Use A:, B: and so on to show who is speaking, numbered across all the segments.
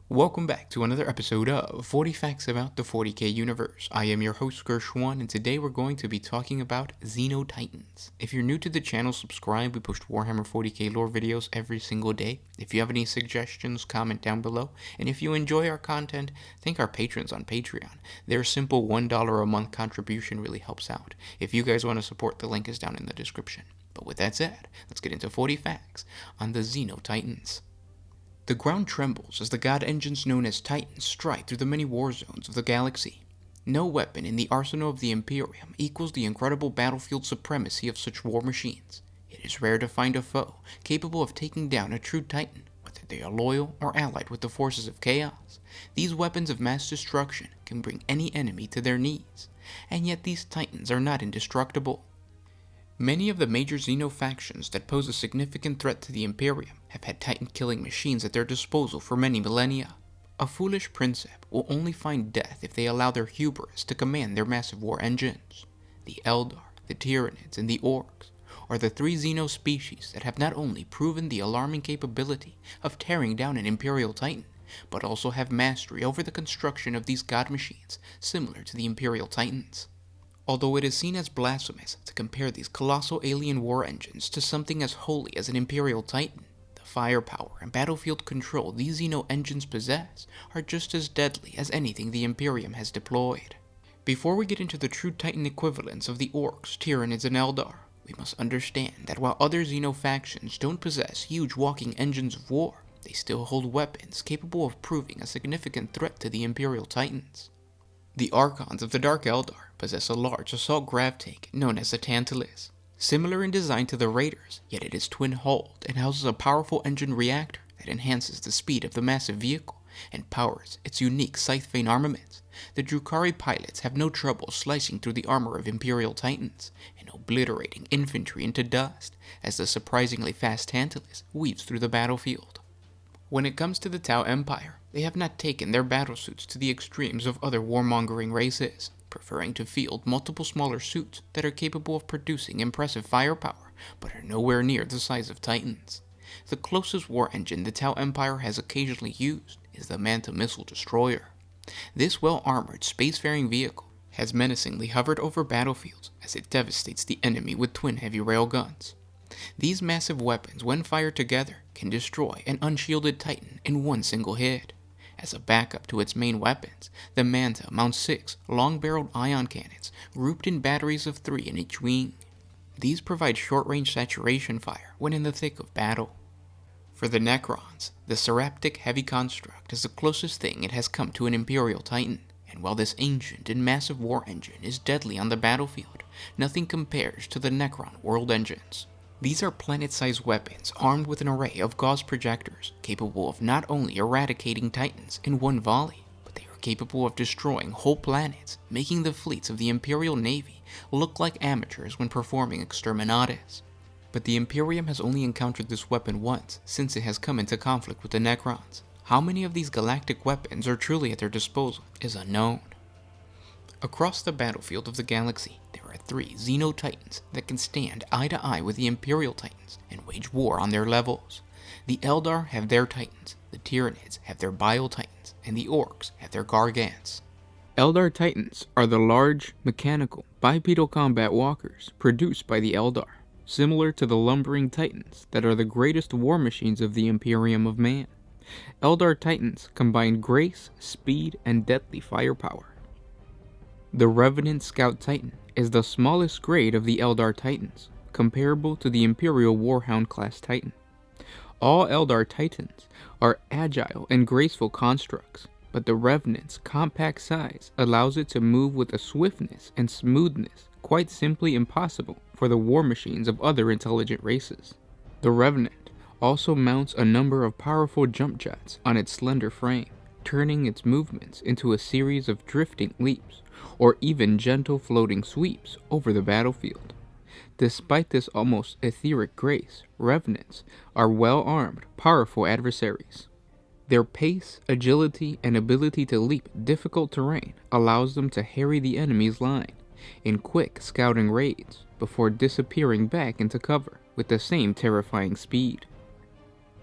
A: Welcome back to another episode of 40 Facts About the 40K Universe. I am your host, Gershwan, and today we're going to be talking about Xeno Titans. If you're new to the channel, subscribe. We post Warhammer 40K lore videos every single day. If you have any suggestions, comment down below. And if you enjoy our content, thank our patrons on Patreon. Their simple $1 a month contribution really helps out. If you guys want to support, the link is down in the description. But with that said, let's get into 40 facts on the Xeno Titans. The ground trembles as the god engines known as Titans strike through the many war zones of the galaxy. No weapon in the arsenal of the Imperium equals the incredible battlefield supremacy of such war machines. It is rare to find a foe capable of taking down a true Titan, whether they are loyal or allied with the forces of chaos. These weapons of mass destruction can bring any enemy to their knees, and yet these Titans are not indestructible. Many of the major Xeno factions that pose a significant threat to the Imperium have had Titan-killing machines at their disposal for many millennia. A foolish princeps will only find death if they allow their hubris to command their massive war engines. The Eldar, the Tyranids, and the Orcs are the three Xeno species that have not only proven the alarming capability of tearing down an Imperial Titan, but also have mastery over the construction of these god machines similar to the Imperial Titans. Although it is seen as blasphemous to compare these colossal alien war engines to something as holy as an Imperial Titan, the firepower and battlefield control these Xeno engines possess are just as deadly as anything the Imperium has deployed. Before we get into the true Titan equivalents of the Orcs, Tyranids, and Eldar, we must understand that while other Xeno factions don't possess huge walking engines of war, they still hold weapons capable of proving a significant threat to the Imperial Titans. The Archons of the Dark Eldar possess a large assault grav tank known as the Tantalus. Similar in design to the Raiders, yet it is twin-hulled and houses a powerful engine reactor that enhances the speed of the massive vehicle and powers its unique scythe-vane armaments. The Drukhari pilots have no trouble slicing through the armor of Imperial Titans and obliterating infantry into dust as the surprisingly fast Tantalus weaves through the battlefield. When it comes to the Tau Empire, they have not taken their battlesuits to the extremes of other warmongering races, preferring to field multiple smaller suits that are capable of producing impressive firepower, but are nowhere near the size of Titans. The closest war engine the Tau Empire has occasionally used is the Manta Missile Destroyer. This well-armored spacefaring vehicle has menacingly hovered over battlefields as it devastates the enemy with twin heavy railguns. These massive weapons, when fired together, can destroy an unshielded Titan in one single hit. As a backup to its main weapons, the Manta mounts 6 long-barreled ion cannons grouped in batteries of 3 in each wing. These provide short-range saturation fire when in the thick of battle. For the Necrons, the Seraptic Heavy Construct is the closest thing it has come to an Imperial Titan, and while this ancient and massive war engine is deadly on the battlefield, nothing compares to the Necron world engines. These are planet-sized weapons armed with an array of Gauss projectors, capable of not only eradicating Titans in one volley, but they are capable of destroying whole planets, making the fleets of the Imperial Navy look like amateurs when performing exterminatus. But the Imperium has only encountered this weapon once since it has come into conflict with the Necrons. How many of these galactic weapons are truly at their disposal is unknown. Across the battlefield of the galaxy, there are 3 Xeno Titans that can stand eye to eye with the Imperial Titans and wage war on their levels. The Eldar have their Titans, the Tyranids have their Bile Titans, and the Orcs have their Gargants. Eldar Titans are the large, mechanical, bipedal combat walkers produced by the Eldar, similar to the lumbering Titans that are the greatest war machines of the Imperium of Man. Eldar Titans combine grace, speed, and deadly firepower. The Revenant Scout Titan is the smallest grade of the Eldar Titans, comparable to the Imperial Warhound class Titan. All Eldar Titans are agile and graceful constructs, but the Revenant's compact size allows it to move with a swiftness and smoothness quite simply impossible for the war machines of other intelligent races. The Revenant also mounts a number of powerful jump jets on its slender frame, turning its movements into a series of drifting leaps, or even gentle floating sweeps over the battlefield. Despite this almost etheric grace, Revenants are well-armed, powerful adversaries. Their pace, agility, and ability to leap difficult terrain allows them to harry the enemy's line in quick scouting raids before disappearing back into cover with the same terrifying speed.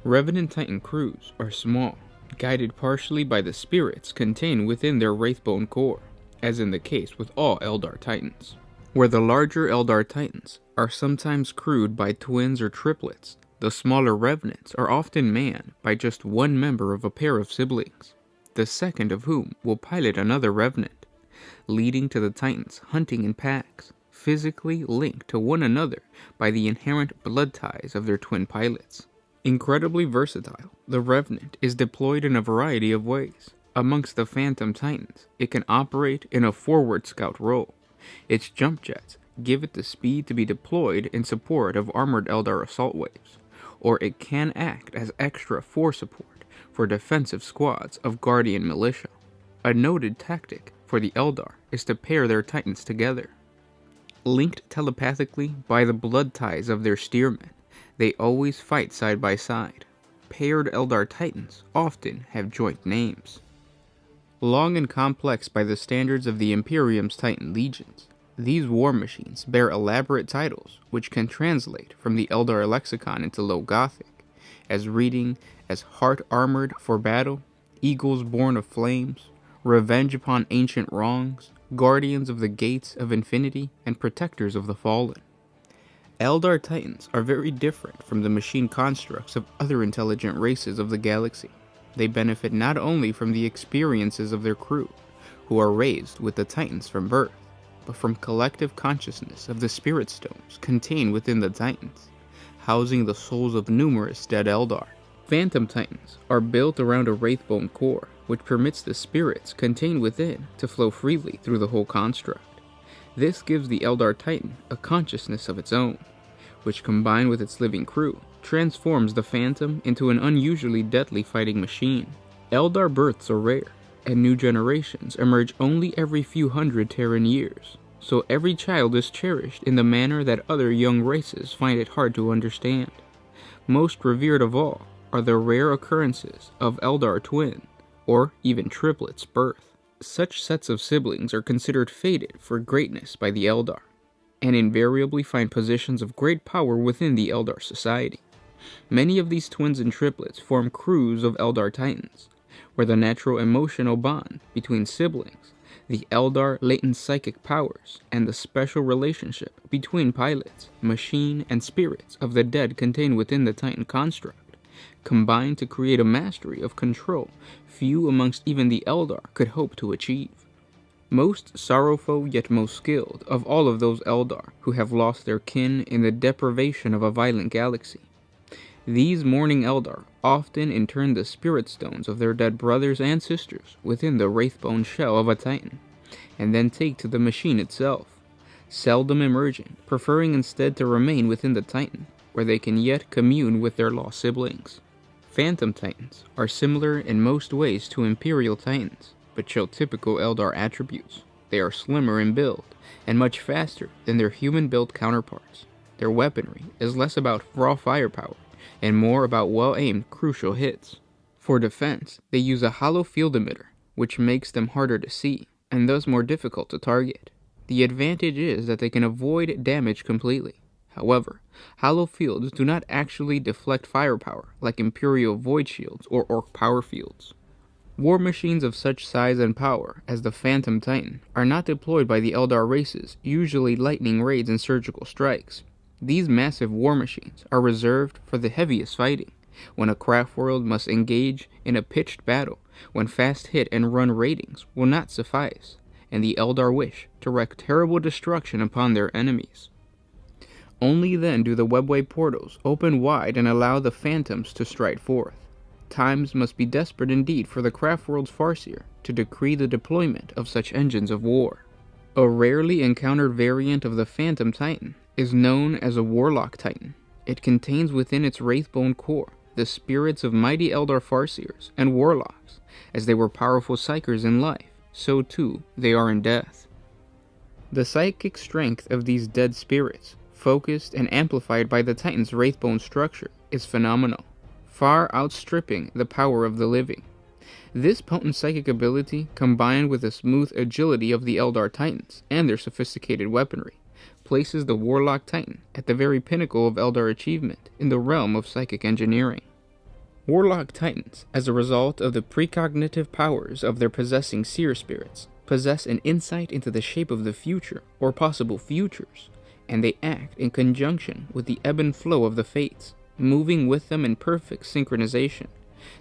A: Revenant Titan crews are small, guided partially by the spirits contained within their wraithbone core, as in the case with all Eldar Titans. Where the larger Eldar Titans are sometimes crewed by twins or triplets, the smaller Revenants are often manned by just one member of a pair of siblings, the second of whom will pilot another Revenant, leading to the Titans hunting in packs, physically linked to one another by the inherent blood ties of their twin pilots. Incredibly versatile, the Revenant is deployed in a variety of ways. Amongst the Phantom Titans, it can operate in a forward scout role. Its jump jets give it the speed to be deployed in support of armored Eldar assault waves, or it can act as extra force support for defensive squads of Guardian militia. A noted tactic for the Eldar is to pair their Titans together. Linked telepathically by the blood ties of their steermen, they always fight side by side. Paired Eldar Titans often have joint names. Long and complex by the standards of the Imperium's Titan legions, these war machines bear elaborate titles which can translate from the Eldar lexicon into Low Gothic, as reading as Heart Armored for Battle, Eagles Born of Flames, Revenge upon Ancient Wrongs, Guardians of the Gates of Infinity, and Protectors of the Fallen. Eldar Titans are very different from the machine constructs of other intelligent races of the galaxy. They benefit not only from the experiences of their crew, who are raised with the Titans from birth, but from collective consciousness of the Spirit Stones contained within the Titans, housing the souls of numerous dead Eldar. Phantom Titans are built around a wraithbone core, which permits the spirits contained within to flow freely through the whole construct. This gives the Eldar Titan a consciousness of its own, which combined with its living crew, transforms the Phantom into an unusually deadly fighting machine. Eldar births are rare, and new generations emerge only every few hundred Terran years, so every child is cherished in the manner that other young races find it hard to understand. Most revered of all are the rare occurrences of Eldar twin, or even triplets birth. Such sets of siblings are considered fated for greatness by the Eldar, and invariably find positions of great power within the Eldar society. Many of these twins and triplets form crews of Eldar Titans, where the natural emotional bond between siblings, the Eldar latent psychic powers, and the special relationship between pilots, machine, and spirits of the dead contained within the Titan construct, combine to create a mastery of control few amongst even the Eldar could hope to achieve. Most sorrowful yet most skilled of all of those Eldar who have lost their kin in the deprivation of a violent galaxy. These mourning Eldar often intern the spirit stones of their dead brothers and sisters within the wraithbone shell of a Titan, and then take to the machine itself, seldom emerging, preferring instead to remain within the Titan, where they can yet commune with their lost siblings. Phantom Titans are similar in most ways to Imperial Titans, but show typical Eldar attributes. They are slimmer in build, and much faster than their human-built counterparts. Their weaponry is less about raw firepower, and more about well-aimed crucial hits. For defense, they use a hollow field emitter, which makes them harder to see, and thus more difficult to target. The advantage is that they can avoid damage completely. However, hollow fields do not actually deflect firepower like Imperial void shields or Orc power fields. War machines of such size and power as the Phantom Titan are not deployed by the Eldar races, usually lightning raids and surgical strikes. These massive war machines are reserved for the heaviest fighting, when a craft world must engage in a pitched battle, when fast hit and run ratings will not suffice, and the Eldar wish to wreak terrible destruction upon their enemies. Only then do the webway portals open wide and allow the Phantoms to stride forth. Times must be desperate indeed for the craft world's Farseer to decree the deployment of such engines of war. A rarely encountered variant of the Phantom Titan is known as a Warlock Titan. It contains within its wraithbone core the spirits of mighty Eldar Farseers and Warlocks. As they were powerful psychers in life, so too they are in death. The psychic strength of these dead spirits, focused and amplified by the Titan's wraithbone structure, is phenomenal, far outstripping the power of the living. This potent psychic ability, combined with the smooth agility of the Eldar Titans and their sophisticated weaponry, places the Warlock Titan at the very pinnacle of Eldar achievement in the realm of psychic engineering. Warlock Titans, as a result of the precognitive powers of their possessing seer spirits, possess an insight into the shape of the future or possible futures, and they act in conjunction with the ebb and flow of the fates, moving with them in perfect synchronization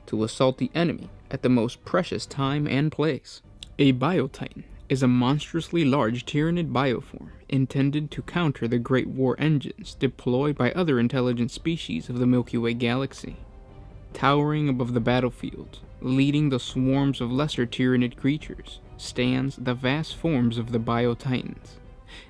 A: to assault the enemy at the most precious time and place. A Biotitan is a monstrously large Tyranid bioform intended to counter the great war engines deployed by other intelligent species of the Milky Way galaxy. Towering above the battlefield, leading the swarms of lesser Tyranid creatures, stands the vast forms of the Biotitans.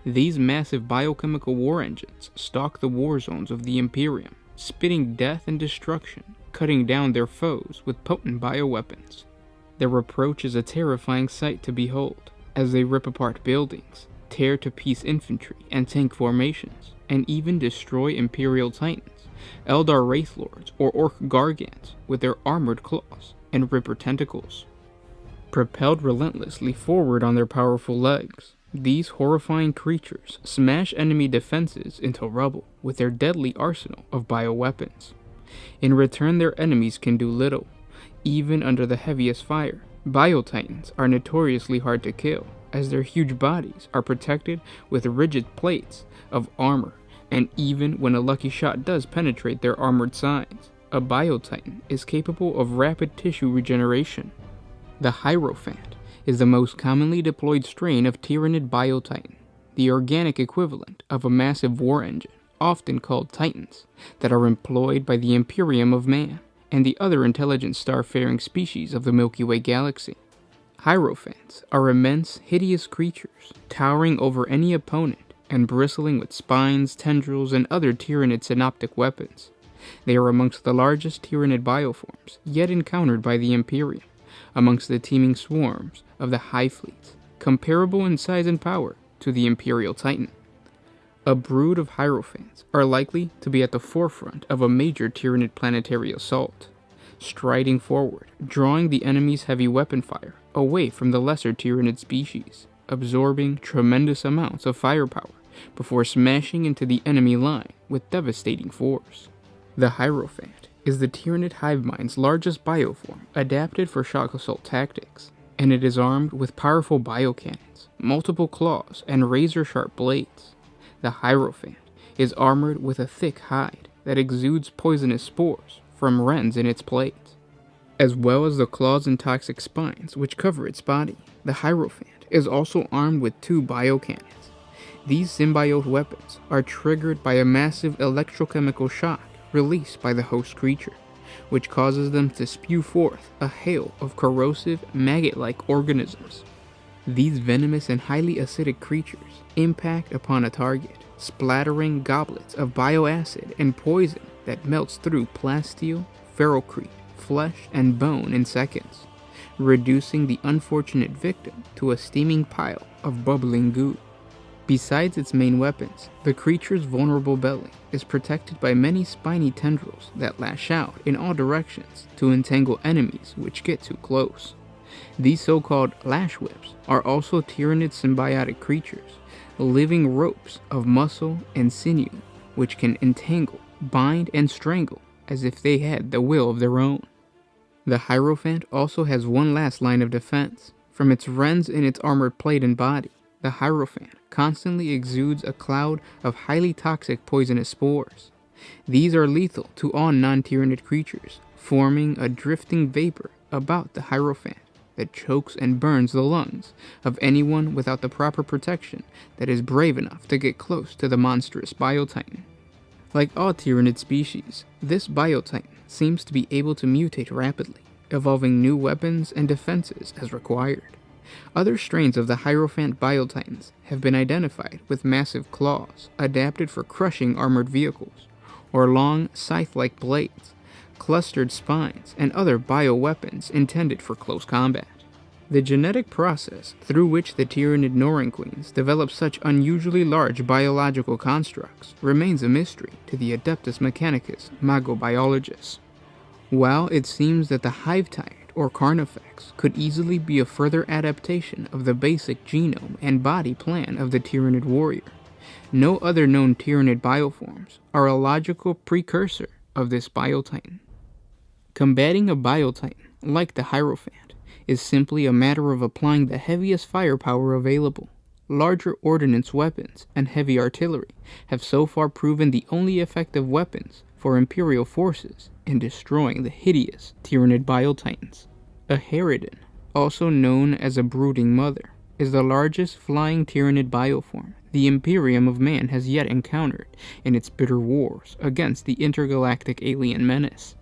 A: These massive biochemical war engines stalk the war zones of the Imperium, spitting death and destruction, cutting down their foes with potent bioweapons. Their approach is a terrifying sight to behold, as they rip apart buildings, tear to piece infantry and tank formations, and even destroy Imperial Titans, Eldar Wraithlords, or Orc Gargants with their armored claws and ripper tentacles. Propelled relentlessly forward on their powerful legs, these horrifying creatures smash enemy defenses into rubble with their deadly arsenal of bioweapons. In return, their enemies can do little, even under the heaviest fire. Biotitans are notoriously hard to kill, as their huge bodies are protected with rigid plates of armor, and even when a lucky shot does penetrate their armored sides, a Biotitan is capable of rapid tissue regeneration. The Hierophant is the most commonly deployed strain of Tyranid Biotitan, the organic equivalent of a massive war engine, often called Titans, that are employed by the Imperium of Man and the other intelligent star-faring species of the Milky Way galaxy. Hierophants are immense, hideous creatures, towering over any opponent and bristling with spines, tendrils, and other Tyranid synoptic weapons. They are amongst the largest Tyranid bioforms yet encountered by the Imperium, amongst the teeming swarms of the High Fleets, comparable in size and power to the Imperial Titan. A brood of Hierophants are likely to be at the forefront of a major Tyranid planetary assault, striding forward, drawing the enemy's heavy weapon fire away from the lesser Tyranid species, absorbing tremendous amounts of firepower before smashing into the enemy line with devastating force. The Hierophant is the Tyranid hive mind's largest bioform adapted for shock assault tactics, and it is armed with powerful biocannons, multiple claws, and razor-sharp blades. The Hierophant is armored with a thick hide that exudes poisonous spores from rends in its plates, as well as the claws and toxic spines which cover its body. The Hierophant is also armed with 2 biocannons. These symbiote weapons are triggered by a massive electrochemical shock released by the host creature, which causes them to spew forth a hail of corrosive, maggot-like organisms. These venomous and highly acidic creatures impact upon a target, splattering goblets of bioacid and poison that melts through plasteel, ferrocrete, flesh, and bone in seconds, reducing the unfortunate victim to a steaming pile of bubbling goo. Besides its main weapons, the creature's vulnerable belly is protected by many spiny tendrils that lash out in all directions to entangle enemies which get too close. These so-called lash whips are also Tyranid symbiotic creatures, living ropes of muscle and sinew which can entangle, bind, and strangle as if they had the will of their own. The Hierophant also has one last line of defense. From its rends in its armored plate and body, the Hierophant constantly exudes a cloud of highly toxic poisonous spores. These are lethal to all non-Tyranid creatures, forming a drifting vapor about the Hierophant that chokes and burns the lungs of anyone without the proper protection that is brave enough to get close to the monstrous Biotitan. Like all Tyranid species, this Biotitan seems to be able to mutate rapidly, evolving new weapons and defenses as required. Other strains of the Hierophant Biotitans have been identified with massive claws adapted for crushing armored vehicles, or long scythe-like blades, clustered spines, and other bioweapons intended for close combat. The genetic process through which the Tyranid Norenqueens develop such unusually large biological constructs remains a mystery to the Adeptus Mechanicus magobiologists. While it seems that the Hive-Tyrant or Carnifex could easily be a further adaptation of the basic genome and body plan of the Tyranid warrior, no other known Tyranid bioforms are a logical precursor of this Biotitan. Combating a Biotitan, like the Hierophant, is simply a matter of applying the heaviest firepower available. Larger ordnance weapons and heavy artillery have so far proven the only effective weapons for Imperial forces in destroying the hideous Tyranid Biotitans. A Harridan, also known as a brooding mother, is the largest flying Tyranid bioform the Imperium of Man has yet encountered in its bitter wars against the intergalactic alien menace.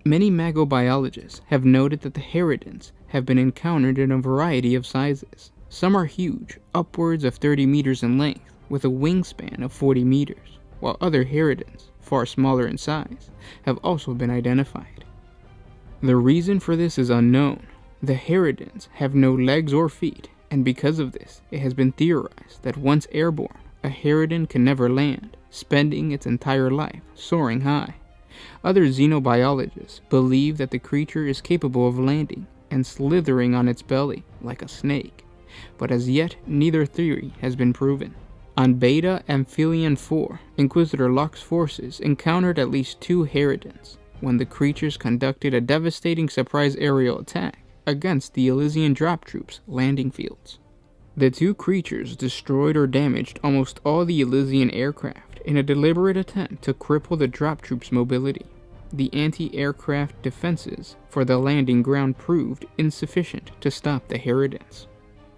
A: Many magobiologists have noted that the Harridans have been encountered in a variety of sizes. Some are huge, upwards of 30 meters in length, with a wingspan of 40 meters, while other Harridans, far smaller in size, have also been identified. The reason for this is unknown. The Harridans have no legs or feet, and because of this, it has been theorized that once airborne, a Harridan can never land, spending its entire life soaring high. Other xenobiologists believe that the creature is capable of landing and slithering on its belly like a snake, but as yet neither theory has been proven. On Beta Amphileon 4, Inquisitor Locke's forces encountered at least 2 Harridans when the creatures conducted a devastating surprise aerial attack against the Elysian drop troops' landing fields. The 2 creatures destroyed or damaged almost all the Elysian aircraft in a deliberate attempt to cripple the drop troops' mobility. The anti-aircraft defenses for the landing ground proved insufficient to stop the Harridans.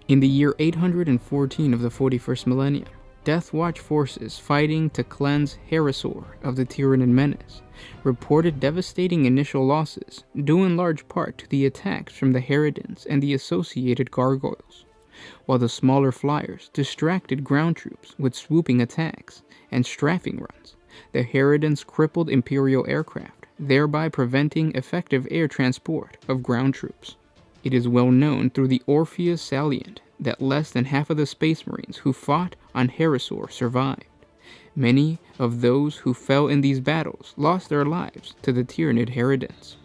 A: In the year 814 of the 41st millennium, Death Watch forces fighting to cleanse Herasor of the Tyranid menace reported devastating initial losses, due in large part to the attacks from the Harridans and the associated gargoyles, while the smaller flyers distracted ground troops with swooping attacks and strafing runs. The Harridans crippled Imperial aircraft, thereby preventing effective air transport of ground troops. It is well known through the Orpheus salient that less than half of the Space Marines who fought on Herasor survived. Many of those who fell in these battles lost their lives to the Tyranid Harridans.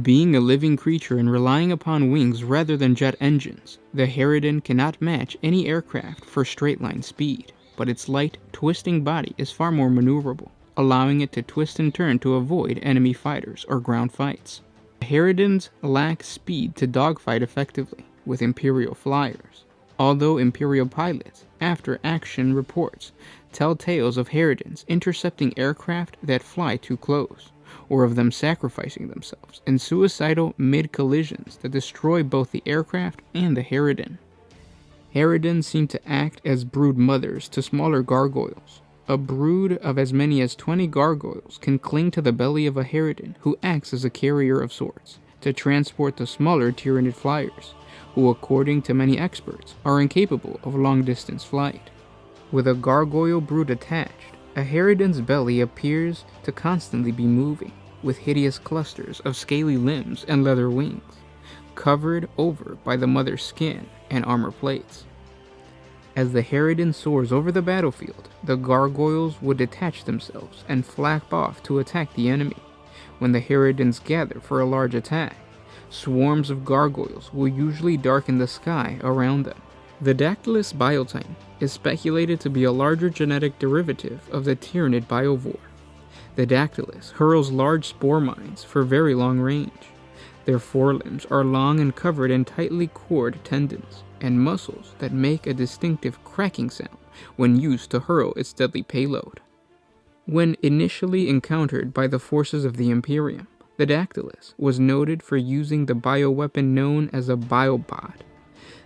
A: Being a living creature and relying upon wings rather than jet engines, the Harridan cannot match any aircraft for straight-line speed, but its light, twisting body is far more maneuverable, allowing it to twist and turn to avoid enemy fighters or ground fights. The Harridans lack speed to dogfight effectively with Imperial flyers, although Imperial pilots, after action reports, tell tales of Harridans intercepting aircraft that fly too close, or of them sacrificing themselves in suicidal mid-collisions that destroy both the aircraft and the Harridan. Harridans seem to act as brood mothers to smaller gargoyles. A brood of as many as 20 gargoyles can cling to the belly of a Harridan who acts as a carrier of sorts to transport the smaller Tyranid flyers, who, according to many experts, are incapable of long-distance flight. With a gargoyle brood attached, a Harridan's belly appears to constantly be moving, with hideous clusters of scaly limbs and leather wings, covered over by the mother's skin and armor plates. As the Harridan soars over the battlefield, the gargoyles would detach themselves and flap off to attack the enemy. When the Harridans gather for a large attack, swarms of gargoyles will usually darken the sky around them. The Dactylus Biotitan is speculated to be a larger genetic derivative of the Tyranid biovore. The Dactylus hurls large spore mines for very long range. Their forelimbs are long and covered in tightly cored tendons and muscles that make a distinctive cracking sound when used to hurl its deadly payload. When initially encountered by the forces of the Imperium, the Dactylus was noted for using the bioweapon known as a biopod.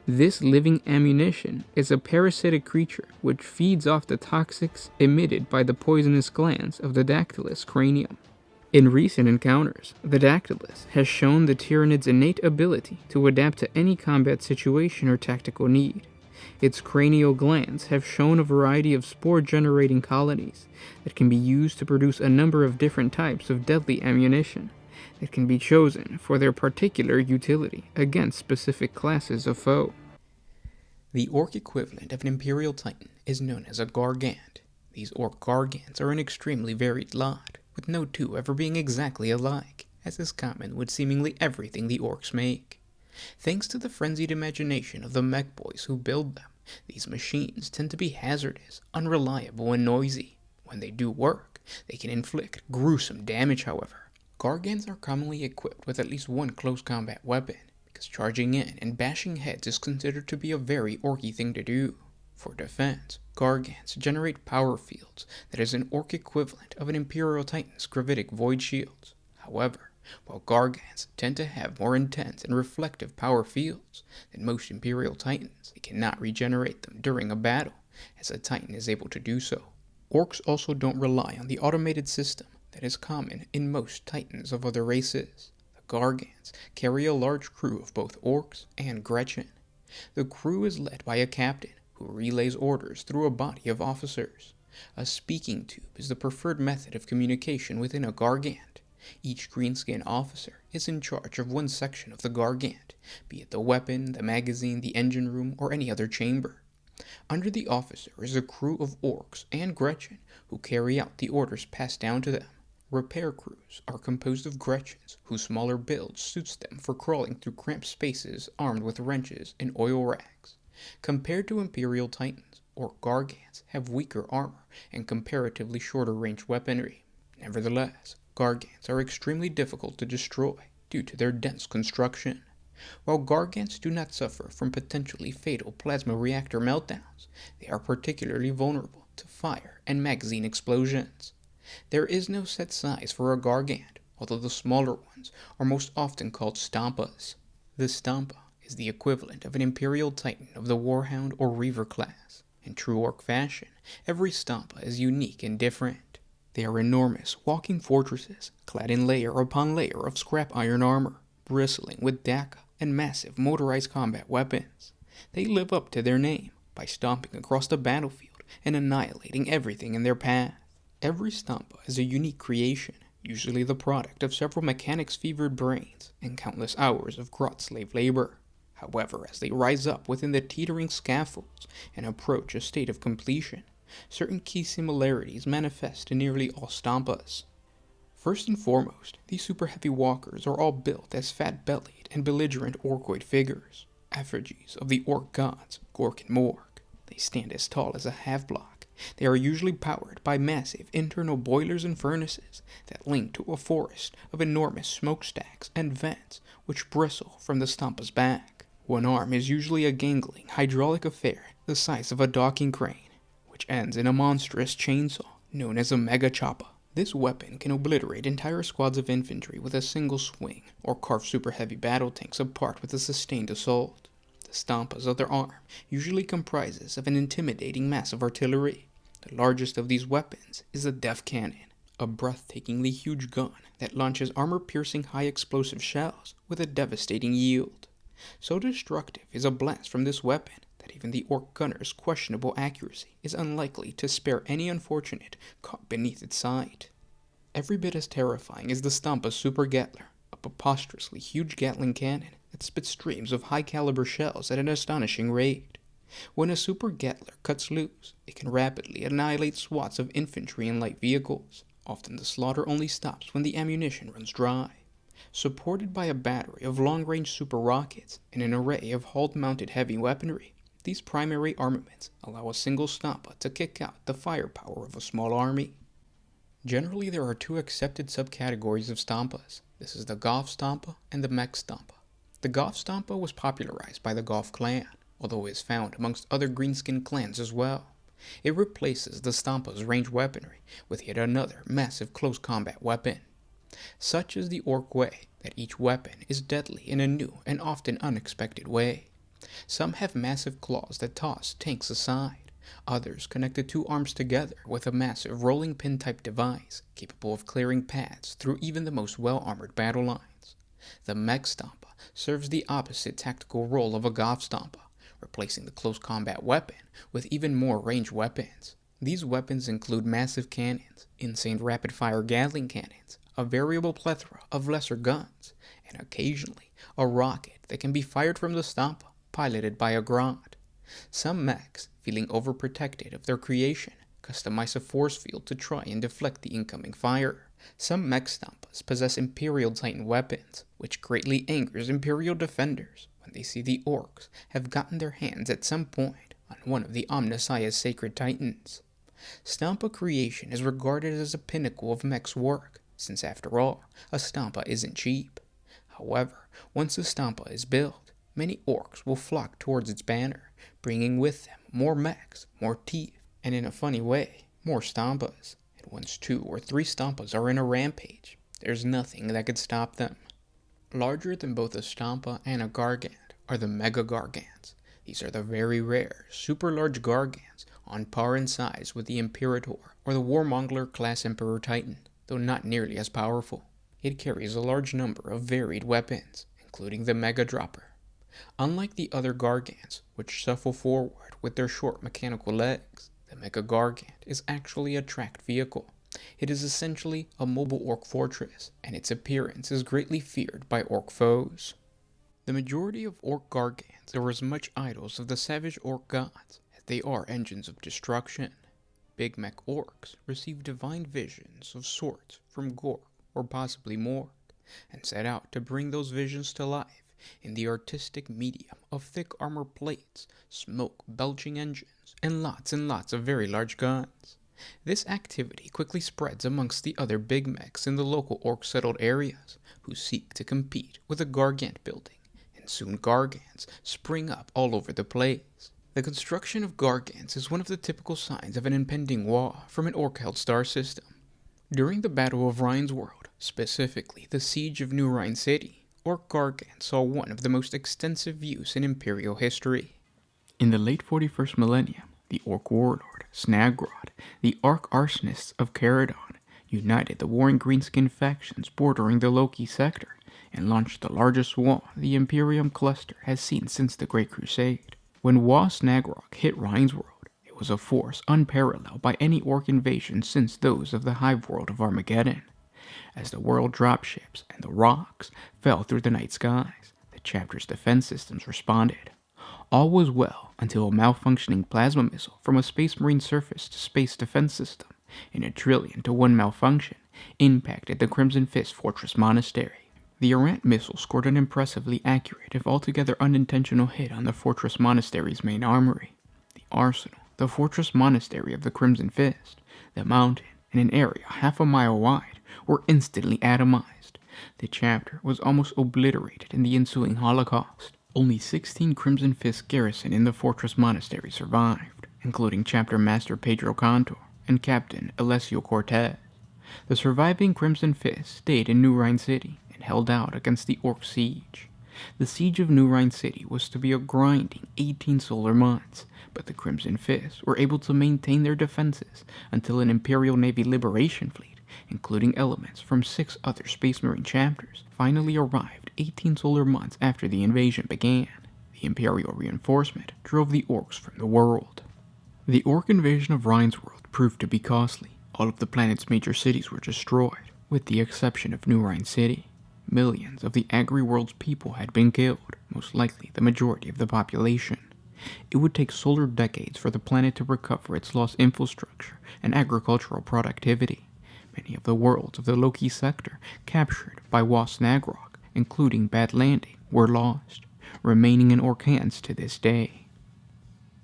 A: This living ammunition is a parasitic creature which feeds off the toxics emitted by the poisonous glands of the Dactylus cranium. In recent encounters, the Dactylus has shown the Tyranid's innate ability to adapt to any combat situation or tactical need. Its cranial glands have shown a variety of spore-generating colonies that can be used to produce a number of different types of deadly ammunition that can be chosen for their particular utility against specific classes of foe. The orc equivalent of an Imperial Titan is known as a Gargant. These orc Gargants are an extremely varied lot, with no two ever being exactly alike, as is common with seemingly everything the orcs make. Thanks to the frenzied imagination of the mech boys who build them, these machines tend to be hazardous, unreliable, and noisy. When they do work, they can inflict gruesome damage, however. Gargants are commonly equipped with at least one close combat weapon, because charging in and bashing heads is considered to be a very orky thing to do. For defense, Gargants generate power fields that is an orc equivalent of an Imperial Titan's gravitic void shields. However, while Gargants tend to have more intense and reflective power fields than most Imperial Titans, they cannot regenerate them during a battle, as a Titan is able to do so. Orcs also don't rely on the automated system that is common in most Titans of other races. The Gargants carry a large crew of both orcs and Gretchen. The crew is led by a captain who relays orders through a body of officers. A speaking tube is the preferred method of communication within a Gargant. Each greenskin officer is in charge of one section of the Gargant, be it the weapon, the magazine, the engine room, or any other chamber. Under the officer is a crew of orcs and Gretchen who carry out the orders passed down to them. Repair crews are composed of Gretchens whose smaller build suits them for crawling through cramped spaces armed with wrenches and oil rags. Compared to Imperial Titans, Orc Gargants have weaker armor and comparatively shorter range weaponry. Nevertheless, Gargants are extremely difficult to destroy due to their dense construction. While Gargants do not suffer from potentially fatal plasma reactor meltdowns, they are particularly vulnerable to fire and magazine explosions. There is no set size for a Gargant, although the smaller ones are most often called stompas. The stompa is the equivalent of an Imperial Titan of the Warhound or Reaver class. In true orc fashion, every stompa is unique and different. They are enormous walking fortresses, clad in layer upon layer of scrap iron armor, bristling with dakka and massive motorized combat weapons. They live up to their name by stomping across the battlefield and annihilating everything in their path. Every stompa is a unique creation, usually the product of several mechanics-fevered brains and countless hours of grot slave labor. However, as they rise up within the teetering scaffolds and approach a state of completion, certain key similarities manifest in nearly all stompas. First and foremost, these super heavy walkers are all built as fat-bellied and belligerent orcoid figures, effigies of the orc gods, Gork and Morg. They stand as tall as a half-block. They are usually powered by massive internal boilers and furnaces that link to a forest of enormous smokestacks and vents which bristle from the stompa's back. One arm is usually a gangling hydraulic affair the size of a docking crane, which ends in a monstrous chainsaw known as a mega choppa. This weapon can obliterate entire squads of infantry with a single swing, or carve super heavy battle tanks apart with a sustained assault. The stompa's other arm usually comprises of an intimidating mass of artillery. The largest of these weapons is the Death Cannon, a breathtakingly huge gun that launches armor-piercing high-explosive shells with a devastating yield. So destructive is a blast from this weapon that even the orc gunner's questionable accuracy is unlikely to spare any unfortunate caught beneath its sight. Every bit as terrifying is the Stompa's Super Gatler, a preposterously huge Gatling cannon that spits streams of high-caliber shells at an astonishing rate. When a Super Gatler cuts loose, it can rapidly annihilate swaths of infantry and light vehicles. Often the slaughter only stops when the ammunition runs dry. Supported by a battery of long-range super rockets and an array of hull-mounted heavy weaponry, these primary armaments allow a single Stompa to kick out the firepower of a small army. Generally, there are two accepted subcategories of Stompas. This is the Goth Stompa and the Mech Stompa. The Goth Stompa was popularized by the Goth clan, although it is found amongst other greenskin clans as well. It replaces the Stompa's range weaponry with yet another massive close combat weapon. Such is the orc way that each weapon is deadly in a new and often unexpected way. Some have massive claws that toss tanks aside. Others connect the two arms together with a massive rolling pin type device capable of clearing paths through even the most well-armored battle lines. The Mech Stompa serves the opposite tactical role of a Goth Stompa, replacing the close combat weapon with even more ranged weapons. These weapons include massive cannons, insane rapid-fire Gatling cannons, a variable plethora of lesser guns, and occasionally a rocket that can be fired from the Stompa, piloted by a Grot. Some mechs, feeling overprotected of their creation, customize a force field to try and deflect the incoming fire. Some mech Stompas possess Imperial Titan weapons, which greatly angers Imperial defenders when they see the orcs have gotten their hands at some point on one of the Omnissiah's sacred titans. Stompa creation is regarded as a pinnacle of mech's work, since after all, a stompa isn't cheap. However, once a stompa is built, many orcs will flock towards its banner, bringing with them more mechs, more teeth, and in a funny way, more stompas. And once 2 or 3 stompas are in a rampage, there's nothing that could stop them. Larger than both a stompa and a gargant are the mega gargants. These are the very rare, super large gargants, on par in size with the Imperator or the Warmonger class Emperor Titan, though not nearly as powerful. It carries a large number of varied weapons, including the Mega Dropper. Unlike the other gargants, which shuffle forward with their short mechanical legs, the Mega Gargant is actually a tracked vehicle. It is essentially a mobile orc fortress, and its appearance is greatly feared by orc foes. The majority of orc gargants are as much idols of the savage orc gods as they are engines of destruction. Big mech orcs receive divine visions of sorts from Gorg, or possibly Morg, and set out to bring those visions to life in the artistic medium of thick armor plates, smoke-belching engines, and lots of very large guns. This activity quickly spreads amongst the other big mechs in the local orc-settled areas, who seek to compete with the Gargant building, and soon Gargants spring up all over the place. The construction of Gargants is one of the typical signs of an impending war from an orc-held star system. During the Battle of Rhine's World, specifically the Siege of New Rhine City, orc Gargants saw one of the most extensive use in Imperial history. In the late 41st millennium, the orc warlord, Snagrod, the arch-arsonists of Caradon, united the warring greenskin factions bordering the Loki sector, and launched the largest war the Imperium cluster has seen since the Great Crusade. When War Snagrod hit Rhine's World, it was a force unparalleled by any orc invasion since those of the hive world of Armageddon. As the world dropships and the rocks fell through the night skies, the chapter's defense systems responded. All was well until a malfunctioning plasma missile from a Space Marine surface-to-space defense system, in a 1,000,000,000,000 malfunction, impacted the Crimson Fist Fortress Monastery. The errant missile scored an impressively accurate, if altogether unintentional, hit on the Fortress Monastery's main armory. The arsenal, the Fortress Monastery of the Crimson Fist, the mountain, and an area half a mile wide, were instantly atomized. The chapter was almost obliterated in the ensuing Holocaust. Only 16 Crimson Fist garrison in the Fortress Monastery survived, including Chapter Master Pedro Cantor and Captain Alessio Cortez. The surviving Crimson Fist stayed in New Rhine City and held out against the Orc siege. The siege of New Rhine City was to be a grinding 18 solar months, but the Crimson Fist were able to maintain their defenses until an Imperial Navy liberation fleet, including elements from 6 other Space Marine chapters, finally arrived 18 solar months after the invasion began. The Imperial reinforcement drove the orcs from the world. The orc invasion of Rhine's World proved to be costly. All of the planet's major cities were destroyed, with the exception of New Rhine City. Millions of the Agri-World's people had been killed, most likely the majority of the population. It would take solar decades for the planet to recover its lost infrastructure and agricultural productivity. Many of the worlds of the Loki sector captured by Wasnagrog, including Bad Landing, were lost, remaining in orc hands to this day.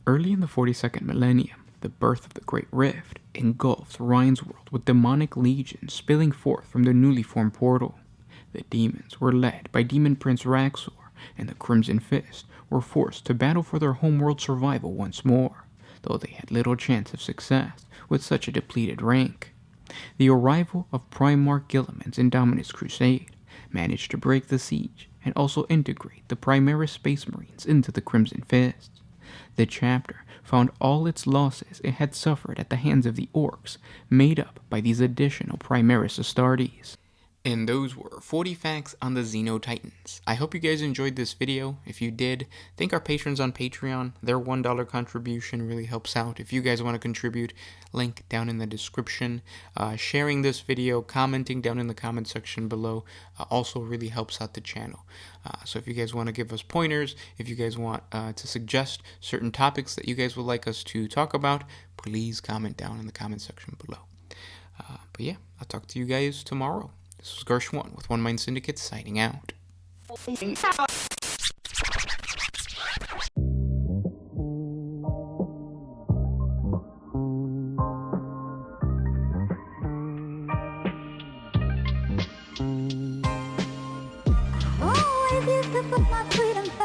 A: Early in the 42nd millennium, the birth of the Great Rift engulfed Rhine's World with demonic legions spilling forth from the newly formed portal. The demons were led by Demon Prince Raxor, and the Crimson Fist were forced to battle for their homeworld survival once more, though they had little chance of success with such a depleted rank. The arrival of Primarch Guilliman's Indominus Crusade managed to break the siege and also integrate the Primaris Space Marines into the Crimson Fists. The chapter found all its losses it had suffered at the hands of the orcs made up by these additional Primaris Astartes. And those were 40 facts on the Xeno Titans. I hope you guys enjoyed this video. If you did, thank our patrons on Patreon. Their $1 contribution really helps out. If you guys want to contribute, link down in the description. Sharing this video, commenting down in the comment section below also really helps out the channel. So if you guys want to give us pointers, if you guys want to suggest certain topics that you guys would like us to talk about, please comment down in the comment section below. But yeah, I'll talk to you guys tomorrow. This was Gershwan with One Mind Syndicate signing out.
B: give you the my freedom.